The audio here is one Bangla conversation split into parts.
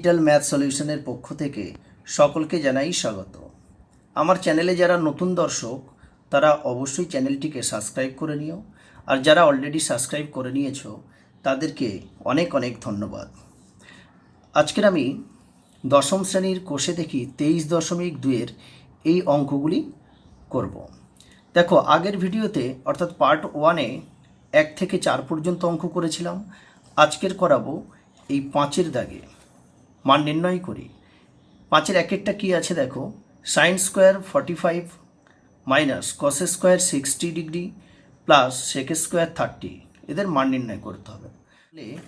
ডিজিটাল ম্যাথ সলিউশনের পক্ষ থেকে সকলকে জানাই স্বাগত। আমার চ্যানেলে যারা নতুন দর্শক তারা অবশ্যই চ্যানেলটিকে সাবস্ক্রাইব করে নিও, আর যারা অলরেডি সাবস্ক্রাইব করে নিয়েছো তাদেরকে অনেক অনেক ধন্যবাদ। আজকের আমি দশম শ্রেণীর কোষে দেখি 23.2-এর এই অঙ্কগুলি করব। দেখো, আগের ভিডিওতে অর্থাৎ পার্ট 1-এ 1 থেকে 4 পর্যন্ত অঙ্ক করেছিলাম। আজকের করাবো এই 5-এর দাগে মান নির্ণয় করি। 5-এর একেরটা কী আছে দেখো, sine square 45 minus cos square 60 degree plus sec square 30, এদের মান নির্ণয় করতে হবে।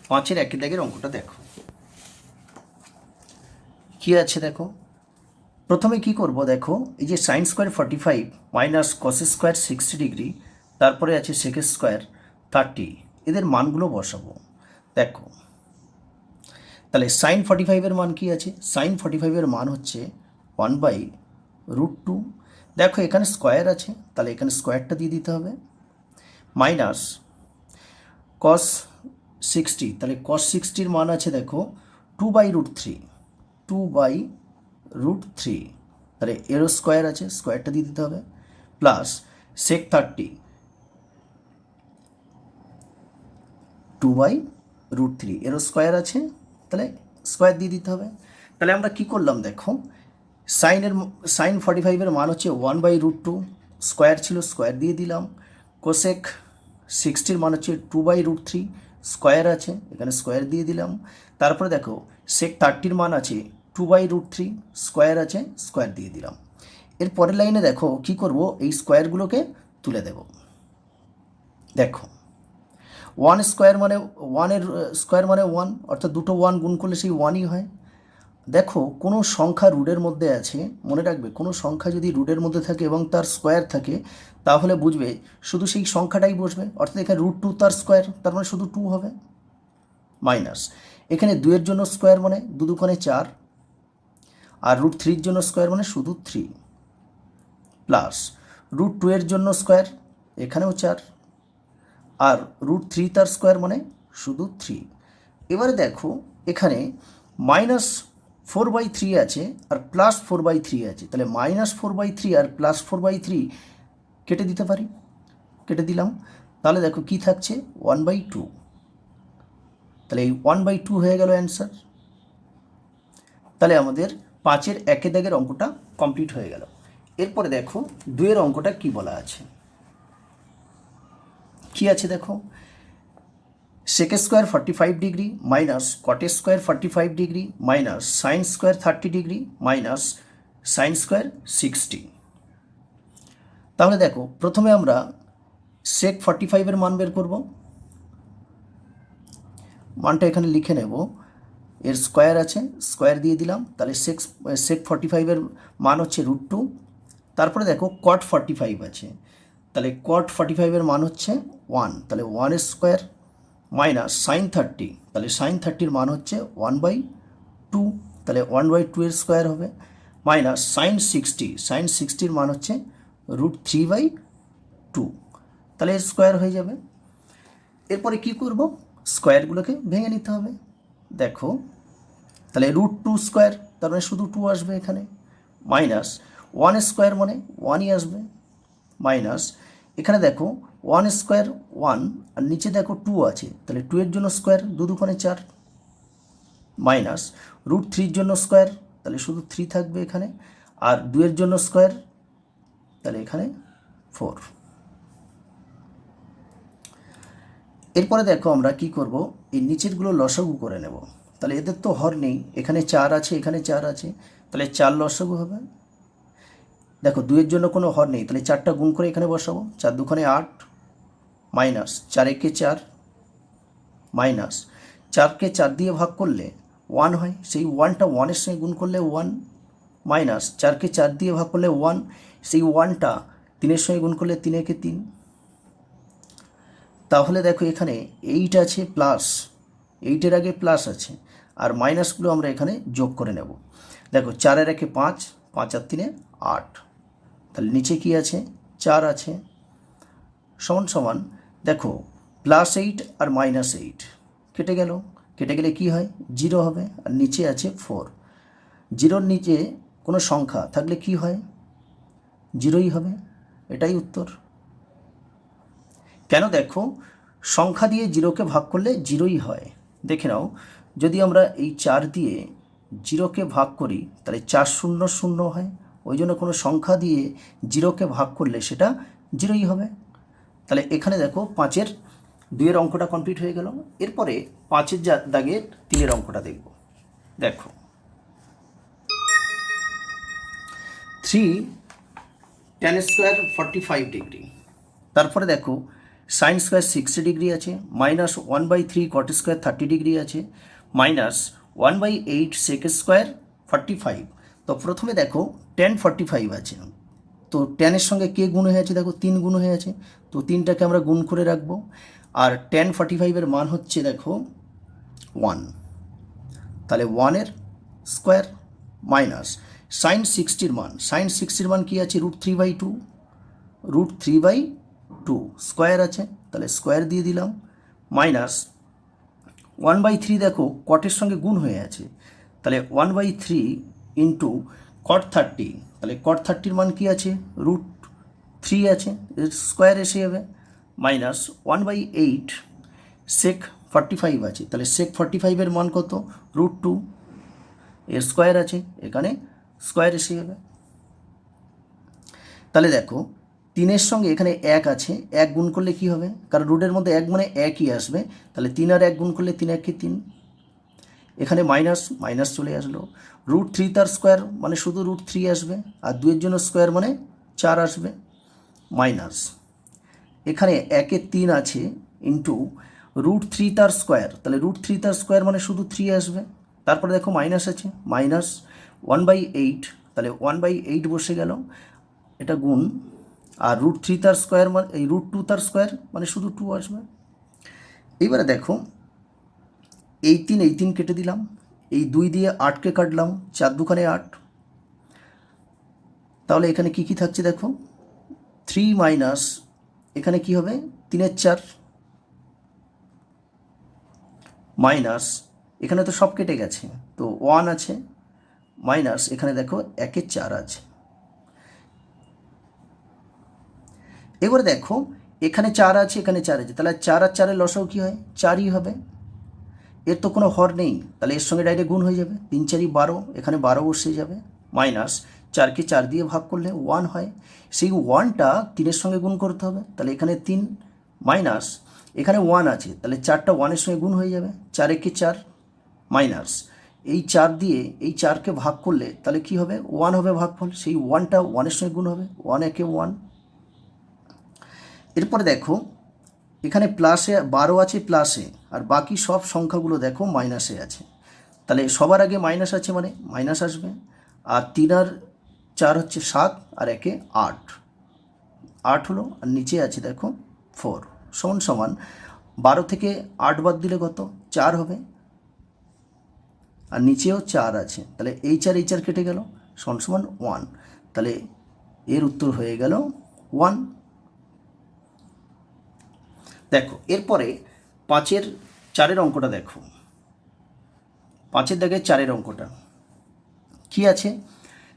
5-এর একের দাগের অঙ্কটা দেখো কী আছে। দেখো, প্রথমে কি করব, দেখো এই যে sign square 45 minus cos square 60 degree, তারপরে আছে সেক স্কোয়ার 30, এদের মানগুলো বসাবো। দেখো তাহলে সাইন 45-এর মান কি আছে, সাইন 45-এর মান হচ্ছে 1/√2। দেখো এখানে স্কোয়ার আছে, তাহলে এখানে স্কোয়ারটা দিয়ে দিতে হবে, মাইনাস কস 60, তাহলে কস 60-র মান আছে দেখো 2/√3, 2/√3, তাহলে এরও স্কোয়ার আছে, স্কোয়ারটা দিয়ে দিতে হবে, প্লাস সেক 30, 2/√3, এরও স্কোয়ার আছে, তাহলে স্কোয়ার দিয়ে দিতে হবে। তাহলে আমরা কি করলাম, দেখো সাইন 45-এর মান হচ্ছে 1/√2, স্কোয়ার ছিল স্কোয়ার দিয়ে দিলাম, কোসেক 60-র মান হচ্ছে 2/√3, স্কোয়ার আছে এখানে স্কোয়ার দিয়ে দিলাম, তারপরে দেখো সেক 30-র মান আছে 2/√3, স্কোয়ার আছে স্কোয়ার দিয়ে দিলাম। এর পরের লাইনে দেখো কি করব, এই স্কোয়ারগুলোকে তুলে দেব। দেখো 1 স্কোয়ার মানে 1-এর স্কোয়ার মানে 1, অর্থাৎ দুটো 1 গুণ করলে সেই 1ই হয়। দেখো কোনো সংখ্যা রুটের মধ্যে আছে, মনে রাখবে কোনো সংখ্যা যদি রুটের মধ্যে থাকে এবং তার স্কোয়ার থাকে তাহলে বুঝবে শুধু সেই সংখ্যাটাই বসবে, অর্থাৎ এখানে √2 তার স্কোয়ার, তার মানে শুধু 2 হবে, মাইনাস এখানে 2-এর জন্য স্কোয়ার মানে 2 দুগুণে 4, আর √3-র জন্য স্কোয়ার মানে শুধু 3, প্লাস √2-এর জন্য স্কোয়ার এখানেও 4, আর √3 তার স্কোয়ার মানে শুধু 3। এবারে দেখো এখানে -4/3 আছে আর +4/3 আছে, তাহলে -4/3 আর +4/3 কেটে দিতে পারি, কেটে দিলাম। তাহলে দেখো কি থাকছে 1/2, তাহলে এই 1/2 হয়ে গেল অ্যান্সার। তাহলে আমাদের 5-এর একের দাগের অঙ্কটা কমপ্লিট হয়ে গেল। এরপরে দেখো 2-এর অঙ্কটা কি বলা আছে, কি আছে দেখো, sec square 45 degree minus cot square 45 degree minus sine square 30 degree minus sine square 60। তাহলে দেখো প্রথমে আমরা সেক 45-এর মান বের করব, মানটা এখানে লিখে নেব, এর স্কোয়ার আছে স্কোয়ার দিয়ে দিলাম, তাহলে সেক 45-এর মান হচ্ছে √2, তারপরে দেখো কট 45 আছে, তাহলে কট 45-এর মান হচ্ছে 1, তাহলে 1-এর স্কোয়ার মাইনাস সাইন 30, তাহলে সাইন 30-র মান হচ্ছে 1/2, তাহলে 1/2-এর স্কোয়ার হবে, মাইনাস সাইন 60, সাইন 60-র মান হচ্ছে √3/2, তাহলে এর স্কোয়ার হয়ে যাবে। এরপরে কি করব, স্কোয়ারগুলোকে ভেঙে নিতে হবে। দেখো তাহলে √2 স্কোয়ার, তার মানে শুধু 2 আসবে এখানে, মাইনাস 1 স্কোয়ার মানে 1ই আসবে, মাইনাস এখানে দেখো 1 স্কোয়ার 1, আর নিচে দেখো 2 আছে, তাহলে 2-এর জন্য স্কোয়ার 2 দুগুণে 4, মাইনাস √3-র জন্য স্কোয়ার, তাহলে শুধু 3 থাকবে এখানে, আর 2-এর জন্য স্কোয়ার, তাহলে এখানে 4। এরপরে দেখো আমরা কি করব, এই নিচেরগুলো লসাগু করে নেব। তাহলে এদের তো হর নেই, এখানে 4 আছে এখানে 4 আছে, তাহলে 4 লসাগু হবে। দেখো 2-এর জন্য কোনো হর নেই, তাহলে 4টা গুণ করে এখানে বসাবো, 4 দুগুণে 8, মাইনাস 4 একে 4, মাইনাস 4কে 4 দিয়ে ভাগ করলে 1 হয়, সেই 1টা 1-এর সঙ্গে গুণ করলে 1, মাইনাস 4কে 4 দিয়ে ভাগ করলে 1, সেই 1টা 3-এর সঙ্গে গুণ করলে 3 একে 3। তাহলে দেখো এখানে 8 আছে প্লাস 8-এর আগে প্লাস আছে, আর মাইনাসগুলো আমরা এখানে যোগ করে নেব। দেখো 4-এর একে 5, 5 আর 3-এ 8, তাহলে নিচে কি আছে 4 আছে, সমান সমান দেখো +8 আর -8 কেটে গেল, কেটে গেলে কি হয়, 0 হবে, আর নিচে আছে 4। 0-র নিচে কোনো সংখ্যা থাকলে কি হয়, 0ই হবে। এটাই উত্তর। কেন, দেখো সংখ্যা দিয়ে 0কে ভাগ করলে 0ই হয়। দেখে নাও, যদি আমরা এই 4 দিয়ে 0কে ভাগ করি তাহলে 4 শূন্য 0 হয়। ওই জন্য কোনো সংখ্যা দিয়ে 0কে ভাগ করলে সেটা 0ই হবে। তাহলে এখানে দেখো 5-এর 2-এর অঙ্কটা কমপ্লিট হয়ে গেল। এরপরে 5-এর দাগের 3-এর অঙ্কটা দেখব। দেখো 3 tan স্কোয়ার 45 ডিগ্রি। তারপরে দেখো সাইন স্কোয়ার 60 ডিগ্রি আছে, -1/3 কট স্কোয়ার 30 ডিগ্রি আছে, -1/8 সেক স্কোয়ার 45। তো প্রথমে দেখো tan 45 আছে, তো ট্যানের সঙ্গে কে গুণ হয়ে আছে, দেখো 3 গুণ হয়ে আছে, তো 3টাকে আমরা গুণ করে রাখবো। আর tan 45-এর মান হচ্ছে দেখো 1, তাহলে 1-এর স্কোয়ার মাইনাস সাইন 60-র মান, সাইন 60-র মান কী আছে, √3/2, √3/2 স্কোয়ার আছে, তাহলে স্কোয়ার দিয়ে দিলাম, মাইনাস 1/3 দেখো কটের সঙ্গে গুণ হয়ে আছে, তাহলে 1/3 ইন্টু কট 30, তাহলে কট 30-র মান কী আছে, √3 আছে, স্কোয়ার এসে যাবে, মাইনাস 1/8 সেক 45 আছে, তাহলে সেক 45-এর মান কত, √2, এর স্কোয়ার আছে, এখানে স্কোয়ার এসে যাবে। তাহলে দেখো 3-এর সঙ্গে এখানে 1 আছে, 1 গুণ করলে কি হবে, কারণ রুটের মধ্যে 1 মানে 1ই আসবে, তাহলে 3 আর 1 গুণ করলে 3 1 3, এখানে মাইনাস মাইনাস চলে আসলো, √3 তার স্কোয়ার মানে শুধু √3 আসবে, আর 2-এর জন্য স্কোয়ার মানে 4 আসবে, মাইনাস এখানে 1-এ 3 আছে ইন্টু √3 তার স্কোয়ার, তাহলে √3 তার স্কোয়ার মানে শুধু 3 আসবে, তারপরে দেখো মাইনাস আছে, মাইনাস 1/8, তাহলে 1/8 বসে গেল, এটা গুণ, আর √3 তার স্কোয়ার মানে এই √2 তার স্কোয়ার মানে শুধু 2 আসবে। এইবারে দেখো এই 3 কেটে দিলাম, এই 2 দিয়ে 8কে কাটলাম, 4 2 8, তাহলে এখানে কি কি থাকছে দেখো, 3 মাইনাস এখানে কি হবে, 3-এর 4 মাইনাস এখানে তো সব কেটে গেছে, তো 1 আছে, মাইনাস এখানে দেখো 1-এ 4 আছে। এবারে দেখো এখানে 4 আছে, এখানে 4 আছে, তাহলে 4 আর 4-এর লসাও কী হয়, 4ই হবে, এর তো কোনো হর নেই, তাহলে এর সঙ্গে ডাইরেক্ট গুণ হয়ে যাবে, 3 4 12, এখানে 12 বসে যাবে, মাইনাস 4কে 4 দিয়ে ভাগ করলে 1 হয়, সেই 1টা 3-এর সঙ্গে গুণ করতে হবে, তাহলে এখানে 3, মাইনাস এখানে 1 আছে, তাহলে 4টা 1-এর সঙ্গে গুণ হয়ে যাবে, 4 একে 4, মাইনাস এই 4 দিয়ে এই 4কে ভাগ করলে তাহলে কি হবে, 1 হবে ভাগফল, সেই 1টা 1-এর সঙ্গে গুণ হবে, 1 একে 1। এরপরে দেখো এখানে প্লাসে 12 আছে প্লাসে, আর বাকি সব সংখ্যাগুলো দেখো মাইনাসে আছে, তাহলে সবার আগে মাইনাস আছে মানে মাইনাস আসবে, আর 3 আর 4 হচ্ছে 7, আর 1-এ 8, 8 হলো, আর নিচে আছে দেখো 4, সমান সমান 12 থেকে 8 বাদ দিলে কত, 4 হবে, আর নিচেও 4 আছে, তাহলে এই 4 কেটে গেল, সমান সমান 1, তাহলে এর উত্তর হয়ে গেল 1। দেখো এরপরে 5-এর 4-এর অঙ্কটা দেখো, 5-এর দাগের 4-এর অঙ্কটা কি আছে,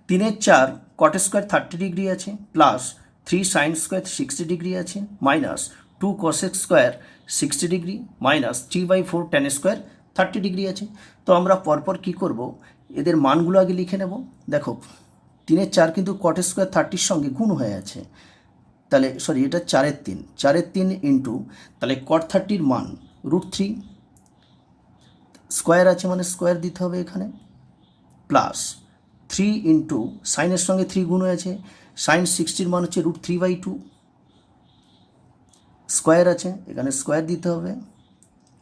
3-এর 4 কট স্কোয়ার 30 ডিগ্রি আছে, প্লাস 3 সাইন স্কোয়ার 60 ডিগ্রি আছে, minus 2 cosec square 60 degree, minus 3/4 tan square 30 degree আছে। তো আমরা পরপর কি করব, এদের মানগুলো আগে লিখে নেব। দেখো 3-এর 4 কিন্তু কট স্কোয়ার 30-র সঙ্গে গুণ হয়ে আছে, তাহলে সরি এটা 4-এর 3, 4-এর 3 ইন্টু, তাহলে কট 30-র মান √3, স্কোয়ার আছে মানে স্কোয়ার দিতে হবে এখানে, প্লাস 3 ইন্টু সাইনের সঙ্গে 3 গুণ হয়েছে, সাইন 60-র মান হচ্ছে √3/2, স্কোয়ার আছে এখানে স্কোয়ার দিতে হবে,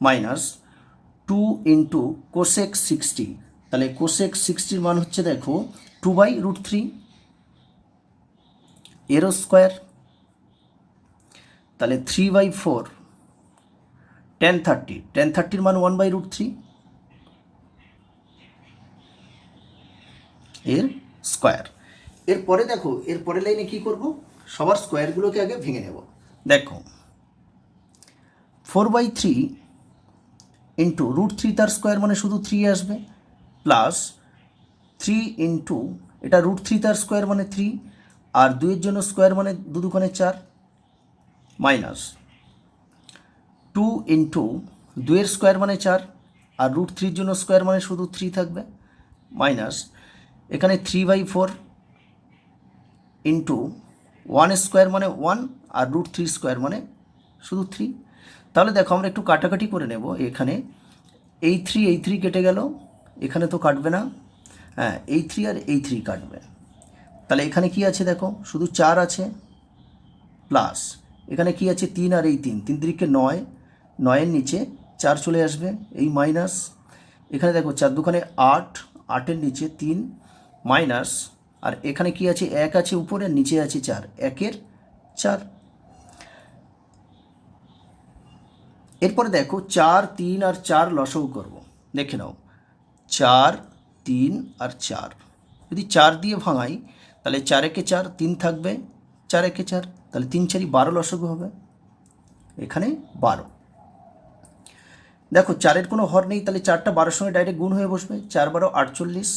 মাইনাস 2 ইন্টু কোসেক 60, তাহলে কোসেক 60-র মান হচ্ছে দেখো 2/√3, এরও স্কোয়ার, তাহলে 3/4 tan 30, tan 30-র মান 1/√3, এর স্কোয়ার। এরপরে দেখো এরপরে লাইনে কি করব, সবার স্কোয়ারগুলোকে আগে ভেঙে নেব। দেখো 4/3 ইন্টু রুট থ্রি তার স্কোয়ার মানে শুধু থ্রি আসবে, প্লাস থ্রি ইন্টু এটা রুট থ্রি তার স্কোয়ার মানে থ্রি, আর দুইয়ের জন্য স্কোয়ার মানে দু দুখানে চার, মাইনাস টু ইন্টু দুইয়ের স্কোয়ার মানে চার, আর রুট থ্রির জন্য স্কোয়ার মানে শুধু থ্রি থাকবে, মাইনাস এখানে 3/4 ইন্টু ওয়ান স্কোয়ার মানে ওয়ান, আর রুট থ্রি স্কোয়ার মানে শুধু থ্রি। তাহলে দেখো আমরা একটু কাটাকাটি করে নেব। এখানে এই থ্রি কেটে গেল, এখানে তো কাটবে না, হ্যাঁ এই থ্রি আর এই থ্রি কাটবে। তাহলে এখানে কি আছে দেখো, শুধু চার আছে, প্লাস এখানে কি আছে তিন আর এই তিন, তিন তিরিকে নয়, নয়ের নিচে চার চলে আসবে, এই মাইনাস এখানে দেখো চার দুখানে আট, আটের নিচে তিন, মাইনাস আর এখানে কি আছে এক আছে উপরে, নিচে আছে চার, একের চার। এরপরে দেখো চার তিন আর চার লসাগু করব, দেখে নাও চার তিন আর চার, যদি চার দিয়ে ভাঙাই তাহলে চার একে চার, তিন থাকবে, চার একে চার, তাহলে তিন চারি 12 লসাগু হবে, এখানে 12। দেখো চারের কোনো হর নেই, তাহলে চারটা 12-র সঙ্গে ডাইরেক্ট গুণ হয়ে বসবে, 4 12 48,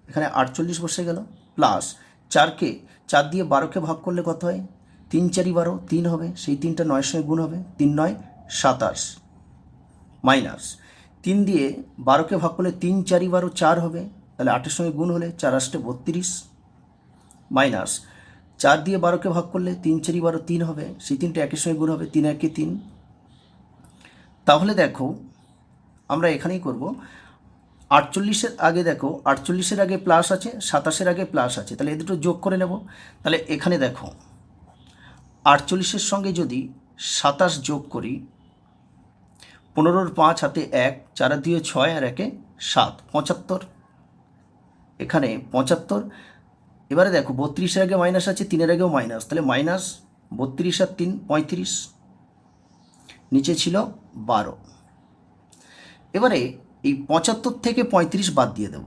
এখানে 48 বসে গেল, প্লাস চারকে চার দিয়ে 12কে ভাগ করলে কত হয়, তিন চারি 12, 3 হবে, সেই তিনটা 9-এর সঙ্গে গুণ হবে, 3 9 27, মাইনাস 3 দিয়ে 12কে ভাগ করলে 3 4 12 4 হবে, তাহলে 8-এর সঙ্গে গুণ হলে 4 8 32, মাইনাস 4 দিয়ে 12কে ভাগ করলে 3 4 12 3 হবে, সেই তিনটা একের সঙ্গে গুণ হবে, 3 1 3। তাহলে দেখো আমরা এখানেই করব, 48-এর আগে দেখো 48-এর আগে প্লাস আছে, 27-এর আগে প্লাস আছে, তাহলে এ দুটো যোগ করে নেব। তাহলে এখানে দেখো 48-এর সঙ্গে যদি 27 যোগ করি, 15-র 5 হাতে 1, 4 আর 2 6 আর 1 7, 75, এখানে 75। এবারে দেখো 32-এর আগে মাইনাস আছে, 3-এর আগেও মাইনাস, তাহলে মাইনাস 32 আর 3 35, নিচে ছিল 12। এবারে এই 75 থেকে 35 বাদ দিয়ে দেব,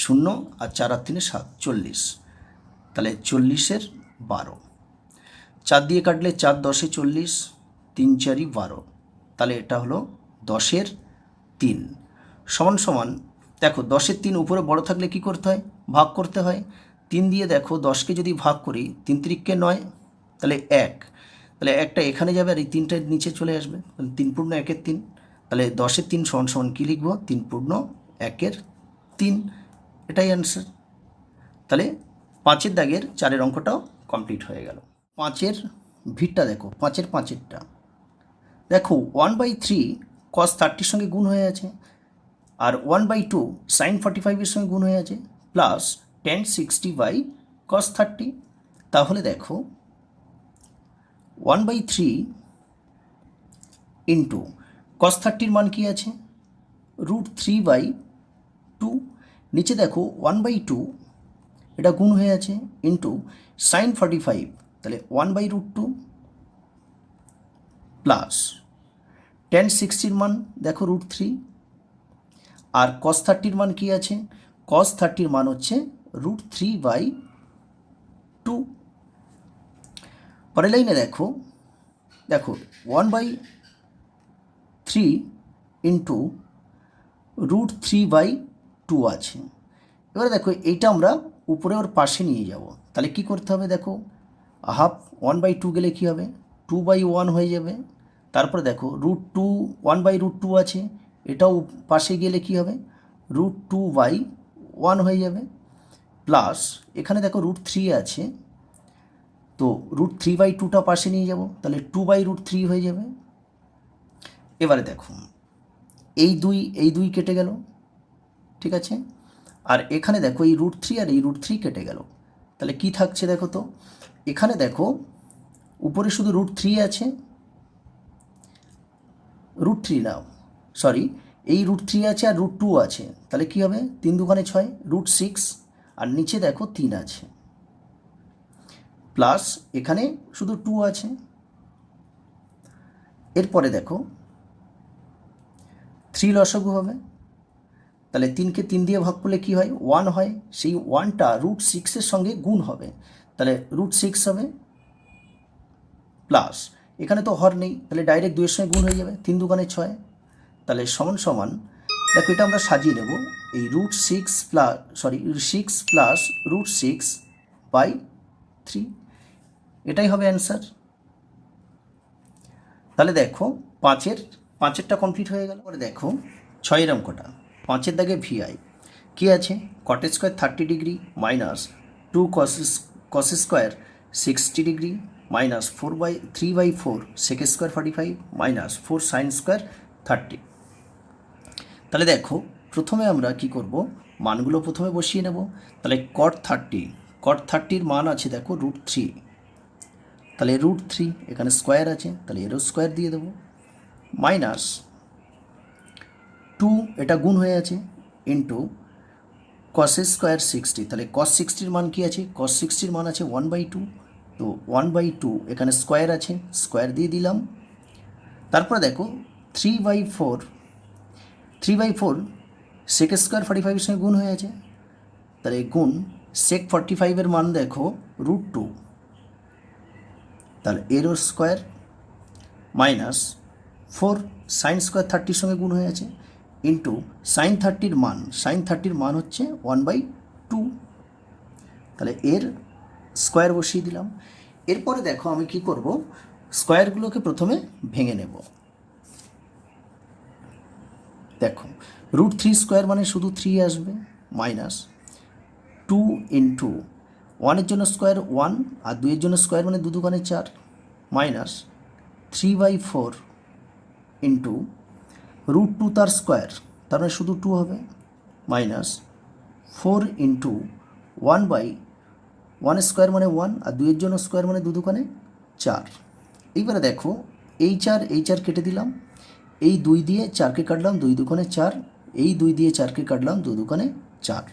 0 আর 4 আর 3 7, 40, তাহলে 40-এর 12, 4 দিয়ে কাটলে 4 10 40, 3 4 12, তাহলে এটা হলো 10-এর 3 সমান সমান। দেখো 10-এর 3 উপরে বড় থাকলে কি করতে হয়, ভাগ করতে হয়। 3 দিয়ে দেখো 10কে যদি ভাগ করি, 3 3কে 9, তাহলে 1, তাহলে একটা এখানে যাবে আর এই 3টা নিচে চলে আসবে, তাহলে 3 পূর্ণ 1-এর 3, তাহলে 10-এর 3 সমান সমান কী লিখব, 3 পূর্ণ 1-এর 3, এটাই অ্যান্সার। তাহলে 5-এর দাগের 4-এর অঙ্কটাও কমপ্লিট হয়ে গেল। 5-এর ভিড়টা দেখো, 5-এর 5-এরটা দেখো 1/3 cos 30-র সঙ্গে গুণ হয়ে আছে, আর 1/2 sin 45-এর সঙ্গে গুণ হয়ে আছে, প্লাস tan 60/cos 30। তাহলে দেখো 1/3 ইন্টু cos 30-র মান কি আছে, √3/2, নিচে দেখো 1/2 এটা গুণ হয়ে আছে, ইন্টু sin 45, তাহলে 1/√2, প্লাস tan 60-র মান দেখো √3, আর cos 30-র মান কি আছে, cos 30-র মান হচ্ছে √3/2। পরের লাইনে দেখো 1/3 ইন্টু √3/2 আছে। এবারে দেখো এইটা আমরা উপরে ওর পাশে নিয়ে যাব, তাহলে কি করতে হবে দেখো, হাফ 1/2 গেলে কি হবে, 2/1 হয়ে যাবে। তারপরে দেখো √2 1/√2 আছে, এটাও পাশে গেলে কি হবে, √2/1 হয়ে যাবে, প্লাস এখানে দেখো √3 আছে, তো √3/2টা পাশে নিয়ে যাব, তাহলে 2/√3 হয়ে যাবে। এবারে দেখো এই দুই কেটে গেল, ঠিক আছে, আর এখানে দেখো এই √3 আর এই √3 কেটে গেল, তাহলে কি থাকছে দেখো তো, এখানে দেখো উপরে শুধু √3 আছে, √3 নাও সরি, এই √3 আছে আর √2 আছে, তাহলে কি হবে, 3 2 6, √6, আর নিচে দেখো 3 আছে, প্লাস এখানে শুধু 2 আছে। এরপরে দেখো 3 লসাগু হবে, তাহলে 3কে 3 দিয়ে ভাগ করলে কি হয়, 1 হয়, সেই 1টা √6-এর সঙ্গে গুণ হবে, তাহলে √6 হবে, প্লাস এখানে তো হর নেই, তাহলে ডাইরেক্ট 2 এর সঙ্গে গুণ হয়ে যাবে, 3 দুগুণে 6, তাহলে সমান সমান দেখো এটা আমরা সাজিয়ে নেব এই √6 প্লাস √6/3, এটাই হবে অ্যান্সার। তাহলে দেখো পাঁচেরটা কমপ্লিট হয়ে গেল। পরে দেখো 6 অঙ্কটা, 5 দাগে ভিআই কী আছে, cot square 30 degree minus 2 cos square 60 degree minus 3/4 sec square 45 minus 4 sine square 30। তাহলে দেখো প্রথমে আমরা কি করব, মানগুলো প্রথমে বসিয়ে নেব। তাহলে কট 30 মান আছে দেখো √3, তাহলে √3 এখানে স্কোয়ার আছে, তাহলে এরও স্কোয়ার দিয়ে দেবো, মাইনাস 2 এটা গুণ হয়ে আছে ইন্টু কস স্কোয়ার 60, তাহলে কস 60 মান কি আছে, কস 60 মান আছে 1/2, তো 1/2 এখানে স্কোয়ার আছে, স্কোয়ার দিয়ে দিলাম। তারপরে দেখো 3/4 সেক স্কোয়ার 45 এর সঙ্গে গুণ হয়ে আছে, তাহলে গুণ সেক 45 এর মান দেখো √2, তাহলে এরও স্কোয়ার মাইনাস 4 সাইন স্কোয়ার 30 সঙ্গে গুণ হয়ে আছে ইন্টু সাইন 30 মান হচ্ছে 1/2, তাহলে এর স্কোয়ার বসিয়ে দিলাম। এরপরে দেখো আমি কি করব, স্কোয়ারগুলোকে প্রথমে ভেঙে নেব। দেখো √3 স্কোয়ার মানে শুধু 3 আসবে, মাইনাস 2 ইন্টু 1 জন্য স্কোয়ার 1 আর 2 জন্য স্কোয়ার মানে 2 দুগুণে 4, মাইনাস 3/4 ইন্টু √2 তার স্কোয়ার, তার মানে শুধু 2 হবে, মাইনাস 4 ইন্টু 1/1 স্কোয়ার মানে 1 আর 2 জন্য স্কোয়ার মানে 2 দুগুণে 4। এইবারে দেখো এই 4 কেটে দিলাম, এই 2 দিয়ে 4কে কাটলাম 2 দুগুণে 4, এই 2 দিয়ে 4কে কাটলাম 2 দুগুণে 4,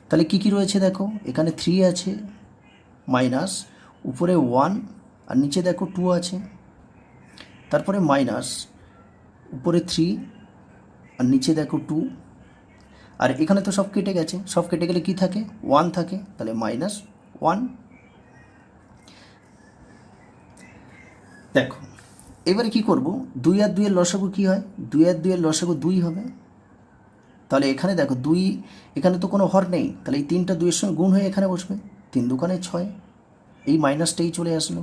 তাহলে কী রয়েছে দেখো এখানে 3 আছে, মাইনাস উপরে 1 আর নিচে দেখো 2 আছে, তারপরে মাইনাস উপরে 3 আর নিচে দেখো 2, আর এখানে তো সব কেটে গেছে, সব কেটে গেলে কি থাকে 1 থাকে, তাহলে -1। দেখো এবারে কি করব, 2 আর 2 এর লসাগু কী হয়, 2 আর 2 এর লসাগু 2 হবে, তাহলে এখানে দেখো 2, এখানে তো কোনো হর নেই, তাহলে এই 3টা 2 এর সঙ্গে গুণ হয়ে এখানে বসবে, 3 দুগুণে 6, এই মাইনাসটাই চলে আসলো।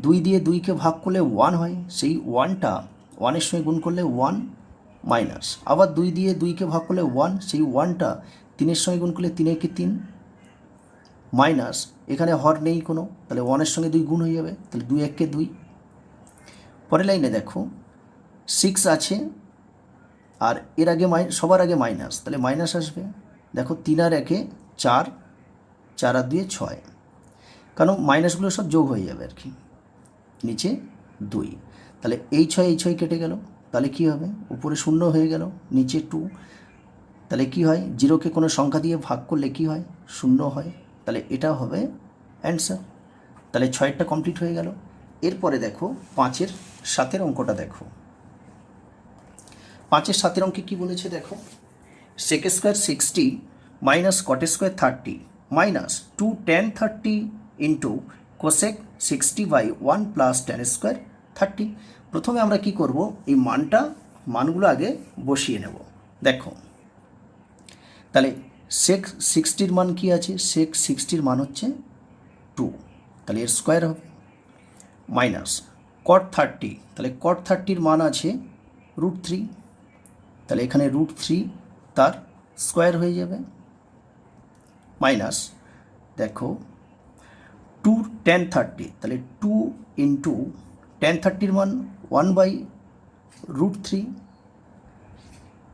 2 দিয়ে 2কে ভাগ করলে 1 হয়, সেই 1টা 1 এর সঙ্গে গুণ করলে 1, মাইনাস আবার 2 দিয়ে 2কে ভাগ করলে 1, সেই 1টা 3 এর সঙ্গে গুণ করলে 3 একে 3, মাইনাস এখানে হর নেই কোনো, তাহলে 1 এর সঙ্গে 2 গুণ হয়ে যাবে, তাহলে 2 একে 2। পরের লাইনে দেখো 6 আছে আর এর আগে সবার আগে মাইনাস, তাহলে মাইনাস আসবে, দেখো 3 আর 1 4, 4 আর 2 6, কারণ মাইনাসগুলো সব যোগ হয়ে যাবে আর কি, নিচে 2, তাহলে এই 6 কেটে গেল, তাহলে কি হবে উপরে 0 হয়ে গেল, নিচে 2, তাহলে কি হয় 0কে কোনো সংখ্যা দিয়ে ভাগ করলে কি হয় 0 হয়, তাহলে এটা হবে অ্যান্সার। তাহলে 6টা কমপ্লিট হয়ে গেল। এরপরে দেখো 5-এর 7-এর অঙ্কটা দেখো, 5-এর 7-এর অঙ্কে কী বলেছে দেখো, sec square 60 minus cot square 30 minus 2 tan 30 into cosec 60/1 plus tan square 30। প্রথমে আমরা কি করব, এই মানগুলো আগে বসিয়ে নেব। দেখো তাহলে সেক 60 মান কি আছে, সেক 60 মান হচ্ছে 2, তাহলে এর স্কোয়ার হবে, মাইনাস কট 30, তাহলে কট 30 মান আছে √3, তাহলে এখানে √3 তার স্কোয়ার হয়ে যাবে, মাইনাস দেখো 2 tan 30, তাহলে 2 ইন্টু tan 30 মান 1/√3,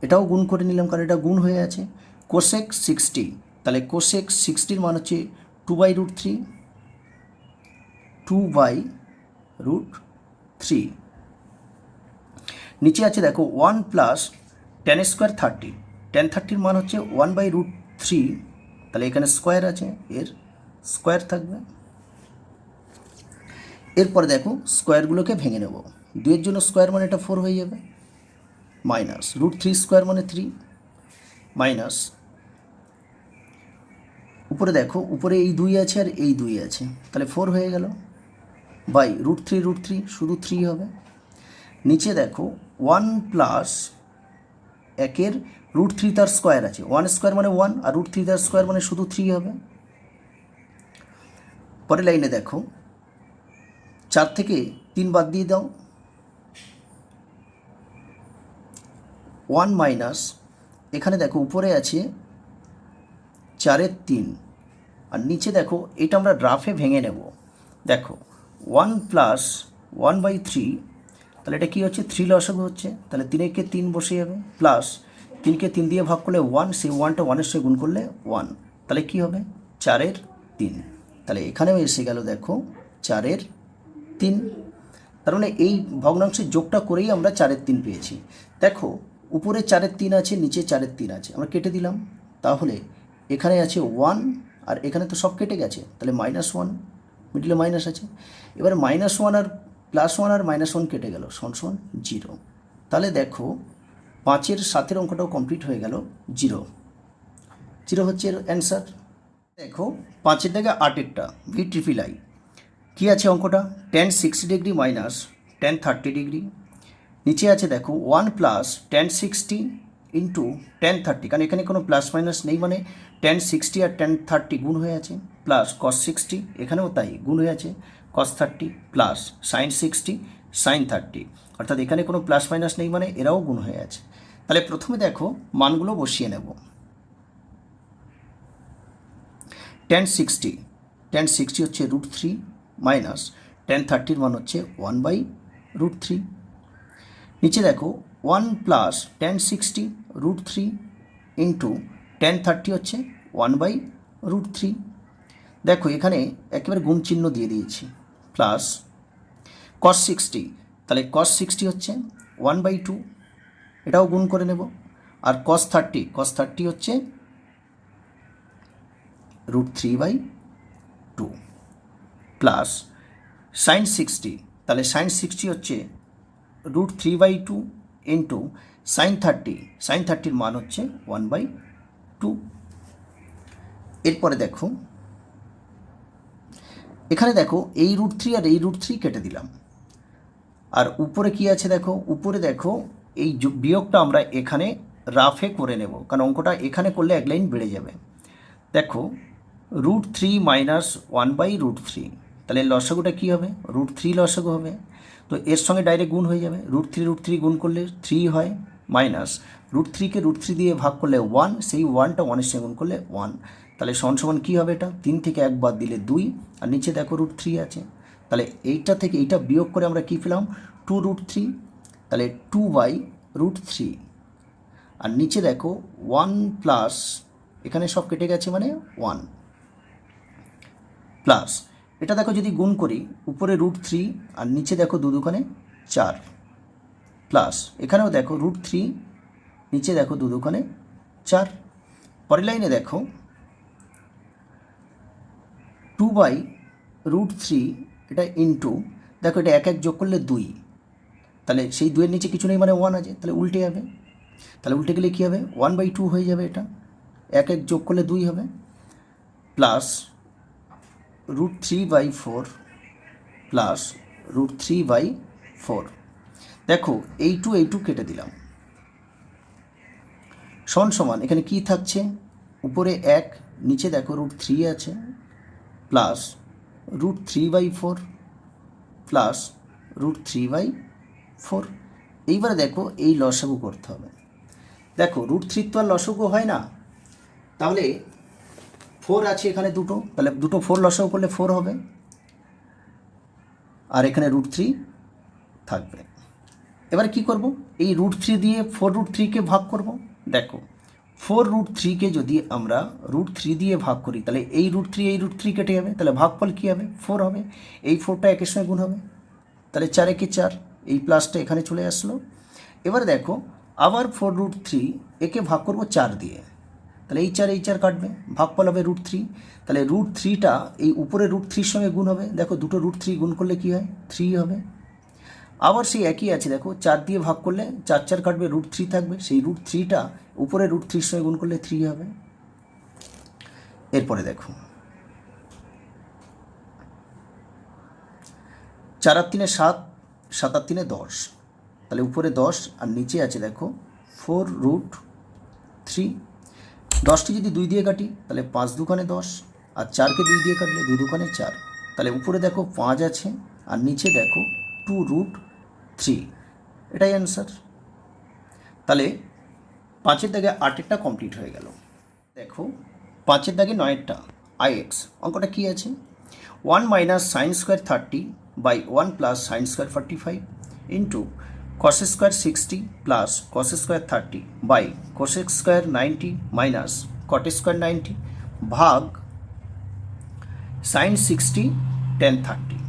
এটাও গুণ করে নিলাম কারণ এটা গুণ হয়ে আছে, কোসেক 60, তাহলে কোসেক 60 মান হচ্ছে 2/√3, 2/√3, নিচে আছে দেখো 1 প্লাস tan স্কোয়ার 30, tan 30 মান হচ্ছে 1/√3, তাহলে এখানে স্কোয়ার আছে, এর স্কোয়ার থাকবে। এরপরে দেখো স্কোয়ারগুলোকে ভেঙে নেব, 2 এর জন্য স্কোয়ার মানে এটা 4 হয়ে যাবে, মাইনাস √3 স্কোয়ার মানে 3, মাইনাস উপরে দেখো উপরে এই 2 আছে আর এই 2 আছে, তাহলে 4 হয়ে গেল, বাই √3 শুধু 3 হবে। নিচে দেখো 1 প্লাস একের √3 তার স্কোয়ার আছে, 1 স্কোয়ার মানে 1, আর √3 তার স্কোয়ার মানে শুধু 3 হবে। পরের লাইনে দেখো 4 থেকে 3 বাদ দিয়ে দাও, 1 মাইনাস এখানে দেখো উপরে আছে 4-এর 3, আর নিচে দেখো এটা আমরা গ্রাফে ভেঙে নেব। দেখো 1 প্লাস 1/3, তাহলে এটা কী হচ্ছে 3 লসাগু হচ্ছে, তাহলে 3-একে 3 বসে যাবে, প্লাস 3কে 3 দিয়ে ভাগ করলে 1, সেই 1টা 1-এর সঙ্গে গুণ করলে 1, তাহলে কী হবে 4-এর 3। তাহলে এখানেও এসে গেল দেখো 4-এর 3। তার মানে এই ভগ্নাংশের যোগটা করেই আমরা 4-এর 3 পেয়েছি। দেখো উপরে 4-এর 3 আছে, নিচে 4-এর 3 আছে, আমরা কেটে দিলাম, তাহলে এখানে আছে 1 আর এখানে তো সব কেটে গেছে, তাহলে -1, মিডলে মাইনাস আছে। এবার -1 আর +1 আর -1 কেটে গেল, সমান 0। তাহলে দেখো 5-এর 7-এর অঙ্কটাও কমপ্লিট হয়ে গেল, 0 0 হচ্ছে এর অ্যান্সার। দেখো 5-এর থেকে 8-এরটা VIII কী আছে অঙ্কটা, tan 60 degree minus tan 30 degree. নিচে আছে দেখো 1 প্লাস tan 60 ইন্টু tan 30, কারণ এখানে কোনো প্লাস মাইনাস নেই, মানে tan 60 আর tan 30 গুণ হয়ে আছে, প্লাস cos 60 এখানেও তাই গুণ হয়ে আছে cos 30, প্লাস sin 60 sin 30, অর্থাৎ এখানে কোনো প্লাস মাইনাস নেই মানে এরাও গুণ হয়ে আছে। তাহলে প্রথমে দেখো মানগুলো বসিয়ে নেব। tan 60 হচ্ছে √3 মাইনাস tan 30 মান হচ্ছে 1/√3। নিচে দেখো 1 প্লাস tan 60 √3 ইন্টু tan 30 হচ্ছে 1/√3। দেখো এখানে একেবারে গুণ চিহ্ন দিয়ে দিয়েছি, প্লাস cos 60, তাহলে cos 60 হচ্ছে 1/2, এটাও গুণ করে নেব, আর cos 30 হচ্ছে √3/2, প্লাস sin 60, তাহলে sin 60 হচ্ছে √3/2 ইন্টু sin 30 মান হচ্ছে 1/2। এরপরে দেখো এখানে দেখো এই √3 আর এই √3 কেটে দিলাম, আর উপরে কি আছে দেখো, উপরে দেখো এই বিয়োগটা আমরা এখানে রাফে করে নেব, কারণ অঙ্কটা এখানে করলে এক লাইন বেড়ে যাবে। দেখো √3 মাইনাস 1/√3, তাহলে লসাগুটা কী হবে, √3 লসাগু হবে, তো এর সঙ্গে ডাইরেক্ট গুণ হয়ে যাবে, √3 গুণ করলে 3 হয়, মাইনাস √3কে √3 দিয়ে ভাগ করলে 1, সেই 1টা 1-এর সঙ্গে গুণ করলে 1, তাহলে সমান কী হবে, এটা 3 থেকে 1 বাদ দিলে 2, আর নিচে দেখো √3 আছে, তাহলে এইটা থেকে এইটা বিয়োগ করে আমরা কী পেলাম 2√3, তাহলে 2/√3, আর নিচে দেখো 1 প্লাস এখানে সব কেটে গেছে মানে 1, প্লাস এটা দেখো যদি গুণ করি উপরে √3 আর নিচে দেখো 2 দুগুণে 4, প্লাস এখানেও দেখো √3 নিচে দেখো 2 দুগুণে 4। পরের লাইনে দেখো 2/√3, এটা ইন্টু দেখো এটা 1 যোগ করলে 2, তাহলে সেই 2-এর নিচে কিছু নেই মানে 1 আছে, তাহলে উল্টে যাবে, তাহলে উল্টে গেলে কী হবে 1/2 হয়ে যাবে, এটা 1 যোগ করলে 2 হবে, প্লাস √3/4 প্লাস √3/4। দেখো এই টু কেটে দিলাম, সমান এখানে কি থাকছে, উপরে 1, নিচে দেখো √3 আছে, প্লাস √3/4 প্লাস √3/4। এইবারে দেখো এই লসাগু করতে হবে। দেখো √3 তো আর লসাগু হয় না, তাহলে 4 আছে এখানে দুটো, তাহলে দুটো 4 লসাগু করলে 4 হবে, আর এখানে √3 থাকবে। এবার কি করব, এই √3 দিয়ে 4√3কে ভাগ করব। দেখো 4√3কে যদি আমরা √3 দিয়ে ভাগ করি, তাহলে এই √3 কেটে যাবে, তাহলে ভাগফল কী হবে 4 হবে, এই 4টা একের সঙ্গে গুণ হবে, তাহলে 4 একে 4, এই প্লাসটা এখানে চলে আসলো। এবার দেখো আবার 4√3 একে ভাগ করব 4 দিয়ে, তাহলে এই 4 কাটবে, ভাগফল হবে √3, তাহলে √3টা এই উপরে √3-র সঙ্গে গুণ হবে, দেখো দুটো √3 গুণ করলে কী হয় 3 হবে। আবার সেই একই আছে, দেখো 4 দিয়ে ভাগ করলে 4 কাটবে, √3 থাকবে, সেই √3টা উপরে √3-র সঙ্গে গুণ করলে 3 হবে। এরপরে দেখো 4 আর 3 7, 7 আর 3 10, তাহলে উপরে 10 আর নিচে আছে দেখো 4√3। 10টি যদি 2 দিয়ে কাটি তাহলে 5 দুগুণে 10, আর 4কে 2 দিয়ে কাটলে 2 দুগুণে 4, তাহলে উপরে দেখো 5 আছে আর নিচে দেখো 2√3, এটাই অ্যান্সার। তাহলে 5-এর দাগে 8-এরটা কমপ্লিট হয়ে গেল। দেখো 5-এর দাগে 9-এরটা IX অঙ্কটা কী আছে, 1 minus sine square 30 by 1 plus sine square 45 into cos square 60 plus cos square 30 by cos square 90 minus cot square 90 ভাগ সাইন 60 টেন 30।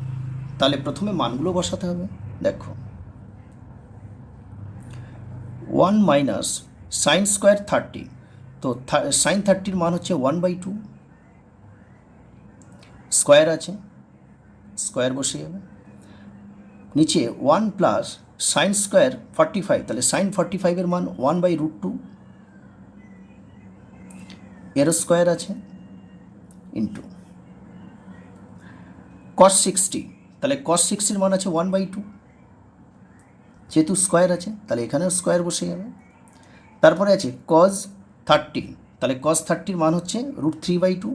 তাহলে প্রথমে মানগুলো বসাতে হবে। দেখো 1 মাইনাস সাইন স্কোয়ার 30, তো সাইন 30-র মান হচ্ছে 1/2, স্কোয়ার আছে, স্কোয়ার বসে যাবে। নিচে 1 প্লাস সাইন স্কোয়ার 45, তাহলে সাইন 45-এর মান 1/√2, এরও স্কোয়ার আছে, ইন্টু কস 60, তাহলে কস 60-এর মান আছে 1/2, যেহেতু স্কোয়ার আছে তাহলে এখানেও স্কোয়ার বসে যাবে। তারপরে আছে কজ 30, তাহলে কজ 30-র মান হচ্ছে √3/2,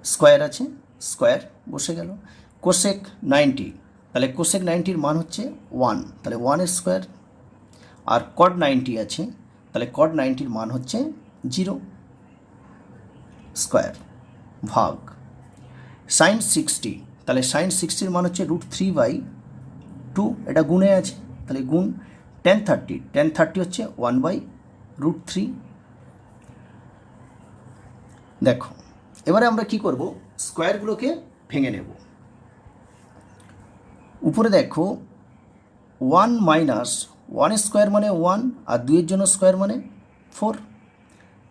স্কোয়ার আছে, স্কোয়ার বসে গেল। কোসেক 90, তাহলে কোসেক 90-র মান হচ্ছে 1, তাহলে 1-এর স্কোয়ার। আর কট 90 আছে, তাহলে কট 90-র মান হচ্ছে 0, স্কোয়ার ভাগ সাইন 60, তাহলে সাইন 60-র মান হচ্ছে √3/2, এটা গুণে আছে, তাহলে গুণ টেন 30 হচ্ছে 1/√3। দেখো এবারে আমরা কি করব, স্কোয়ারগুলোকে ভেঙে নেব। উপরে দেখো 1 মাইনাস 1 স্কোয়ার মানে 1, আর 2-এর জন্য স্কোয়ার মানে 4।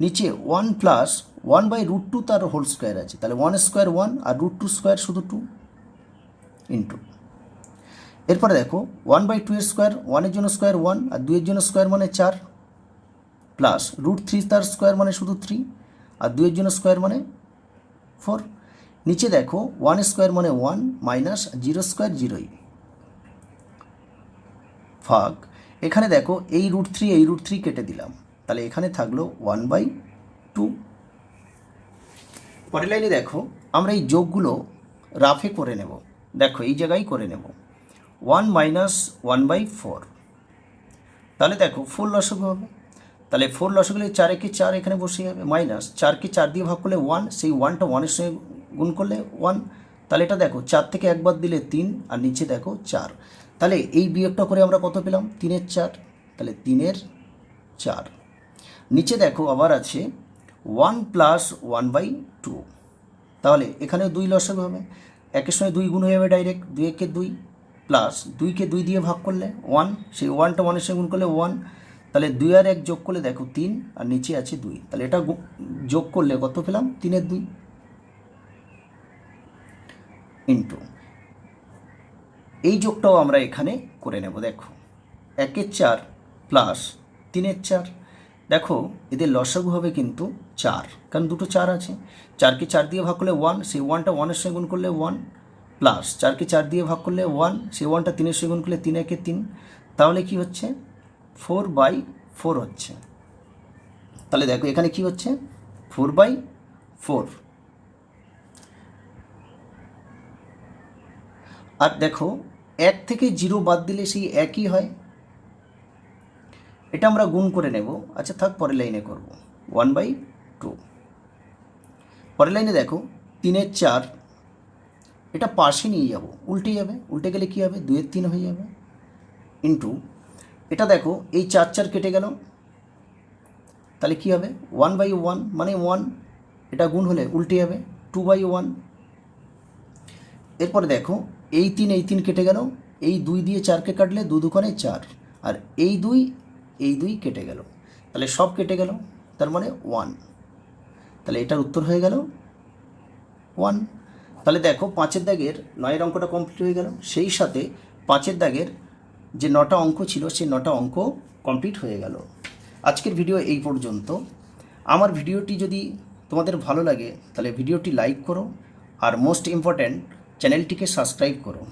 নিচে 1 প্লাস 1/√2 তার হোল স্কোয়ার আছে, তাহলে 1 স্কোয়ার 1 আর √2 স্কোয়ার শুধু 2, ইন্টু এরপরে দেখো 1/2-এর স্কোয়ার, 1-এর জন্য স্কোয়ার 1 আর 2-এর জন্য স্কোয়ার মানে 4, প্লাস √3 তার স্কোয়ার মানে শুধু 3 আর 2-এর জন্য স্কোয়ার মানে 4। নিচে দেখো 1 স্কোয়ার মানে 1 মাইনাস 0 স্কোয়ার 0ই, ভাগ এখানে দেখো এই √3 কেটে দিলাম, তাহলে এখানে থাকলো 1/2। পরের লাইনে দেখো আমরা এই যোগগুলো রাফে করে নেব। দেখো এই জায়গায় করে নেব 1 মাইনাস 1/4, তাহলে দেখো 4 লসাগু হবে, তাহলে 4 লসাগু হলে 4 একে 4 এখানে বসে যাবে, মাইনাস 4কে 4 দিয়ে ভাগ করলে 1, সেই 1টা 1-এর সঙ্গে গুণ করলে 1, তাহলে এটা দেখো 4 থেকে একবার দিলে 3 আর নিচে দেখো 4, তাহলে এই বিয়োগটা করে আমরা কত পেলাম 3-এর 4, তাহলে 3-এর 4। নিচে দেখো আবার আছে 1 প্লাস 1/2, তাহলে এখানেও 2 লসাগু হবে, একের সঙ্গে 2 গুণ হয়ে যাবে ডাইরেক্ট, 2 একে 2 প্লাস 2কে 2 দিয়ে ভাগ করলে 1, সেই 1টা 1-এর সঙ্গে গুণ করলে 1, তাহলে 2 আর 1 যোগ করলে দেখো 3 আর নিচে আছে 2, তাহলে এটা যোগ করলে কত পেলাম 3-এর 2, ইন্টু এই যোগটাও আমরা এখানে করে নেব। দেখো 1-এর 4 প্লাস 3-এর 4, দেখো এদের লসাগু হবে কিন্তু 4, কারণ দুটো 4 আছে, 4কে 4 দিয়ে ভাগ করলে 1, সেই 1টা 1-এর সঙ্গে গুণ করলে 1, প্লাস 4কে 4 দিয়ে ভাগ করলে 1, সেই 1টা 3-এর সঙ্গে গুণ করলে 3 একে 3, তাহলে কি হচ্ছে 4/4 হচ্ছে। তাহলে দেখো এখানে কি হচ্ছে 4/4। আর দেখো 1 থেকে 0 বাদ দিলে সেই একই হয়, এটা আমরা গুণ করে নেব। আচ্ছা থাক, পরের লাইনে করব 1/2। পরের লাইনে দেখো 3-এর 4, এটা পাশে নিয়ে যাব, উল্টে যাবে, উল্টে গেলে কী হবে 2-এর 3 হয়ে যাবে, ইন্টু এটা দেখো এই 4 4 কেটে গেল, তাহলে কী হবে 1/1 মানে 1, এটা গুণ হলে উল্টে যাবে 2/1। এরপরে দেখো এই 3 কেটে গেল, এই 2 দিয়ে 4কে কাটলে 2 দুগুণে 4, আর এই 2 কেটে গেল, তাহলে সব কেটে গেল, তার মানে 1, তাহলে এটার উত্তর হয়ে গেল 1। তাহলে দেখো 5-এর দাগের 9-এর অঙ্কটা কমপ্লিট হয়ে গেল, সেই সাথে 5-এর দাগের যে 9টা অঙ্ক ছিল সেই 9টা অঙ্ক কমপ্লিট হয়ে গেল। আজকের ভিডিও এই পর্যন্ত। আমার ভিডিওটি যদি তোমাদের ভালো লাগে তাহলে ভিডিওটি লাইক করো, আর মোস্ট ইম্পর্ট্যান্ট চ্যানেলটিকে সাবস্ক্রাইব করো।